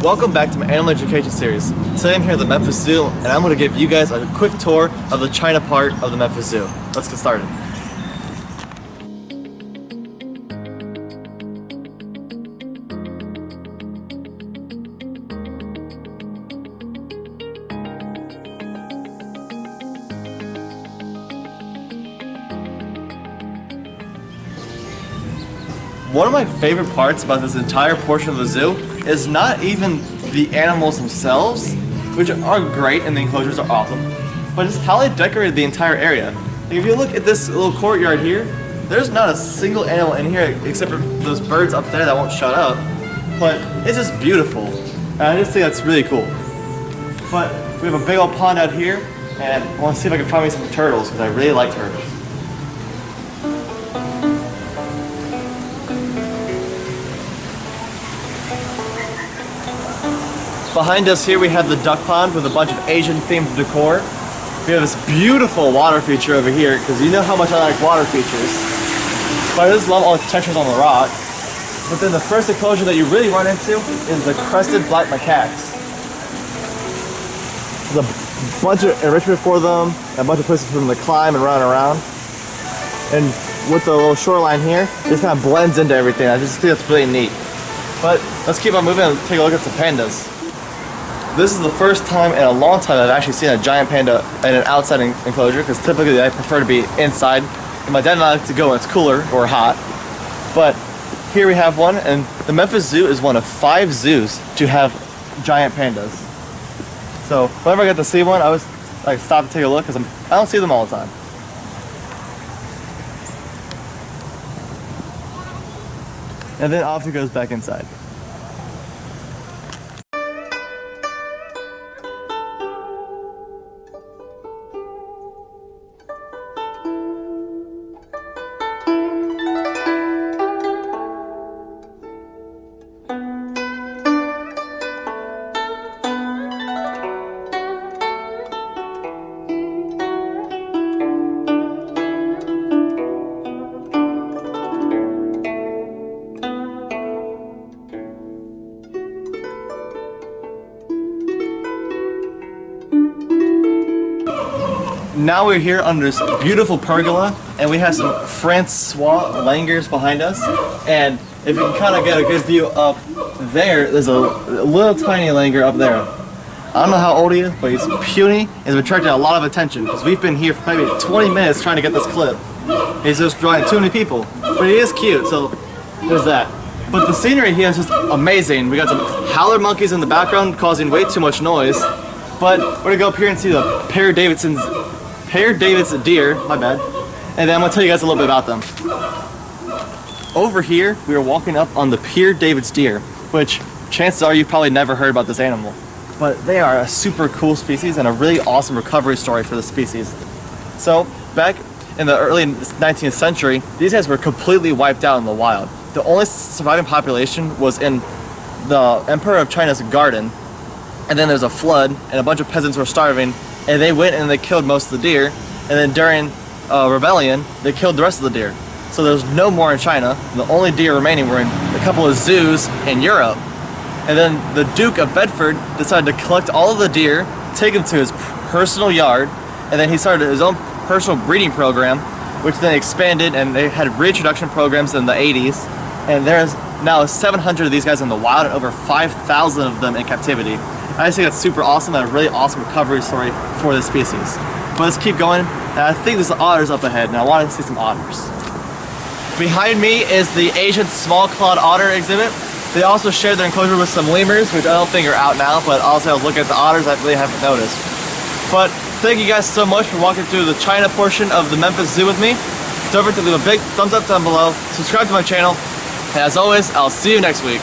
Welcome back to my animal education series. Today I'm here at the Memphis Zoo and I'm going to give you guys a quick tour of the China part of the Memphis Zoo. Let's get started. One of my favorite parts about this entire portion of the zoo is not even the animals themselves, which are great and the enclosures are awesome, but it's how they decorated the entire area. Like if you look at this little courtyard here, there's not a single animal in here except for those birds up there that won't shut up, but it's just beautiful. And I just think that's really cool. But we have a big old pond out here, and I want to see if I can find me some turtles because I really like turtles. Behind us here we have the duck pond with a bunch of Asian themed decor. We have this beautiful water feature over here because you know how much I like water features. But I just love all the textures on the rock. But then the first enclosure that you really run into is the Crested black macaques. There's a bunch of enrichment for them, and a bunch of places for them to climb and run around. And with the little shoreline here, it just kind of blends into everything. I just think that's really neat. But let's keep on moving and take a look at some pandas. This is the first time in a long time I've actually seen a giant panda in an outside enclosure because typically I prefer to be inside. And my dad and I like to go when it's cooler or hot. But here we have one, and the Memphis Zoo is one of 5 zoos to have giant pandas. So whenever I get to see one, I always like stop to take a look because I don't see them all the time. And then off he goes back inside. Now we're here under this beautiful pergola, and we have some Francois langurs behind us. And if you can kind of get a good view up there, there's a little tiny langur up there. I don't know how old he is, but he's puny and he's attracting a lot of attention because we've been here for maybe 20 minutes trying to get this clip. He's just drawing too many people, but he is cute, so there's that. But the scenery here is just amazing. We got some howler monkeys in the background causing way too much noise. But we're gonna go up here and see the David's deer, my bad, and then I'm going to tell you guys a little bit about them. Over here, we are walking up on the David's deer, which chances are you've probably never heard about this animal. But they are a super cool species and a really awesome recovery story for the species. So, back in the early 19th century, these guys were completely wiped out in the wild. The only surviving population was in the Emperor of China's garden, and then there's a flood, and a bunch of peasants were starving, and they went and they killed most of the deer, and then during a rebellion, they killed the rest of the deer. So there's no more in China. The only deer remaining were in a couple of zoos in Europe. And then the Duke of Bedford decided to collect all of the deer, take them to his personal yard, and then he started his own personal breeding program, which then expanded, and they had reintroduction programs in the 80s. And there's now 700 of these guys in the wild and over 5,000 of them in captivity. I just think that's super awesome and a really awesome recovery story for this species. But let's keep going, and I think there's otters up ahead, and I want to see some otters. Behind me is the Asian small clawed otter exhibit. They also shared their enclosure with some lemurs, which I don't think are out now, but also I was looking at the otters, I really haven't noticed. But thank you guys so much for walking through the China portion of the Memphis Zoo with me. Don't forget to leave a big thumbs up down below, subscribe to my channel, and as always, I'll see you next week.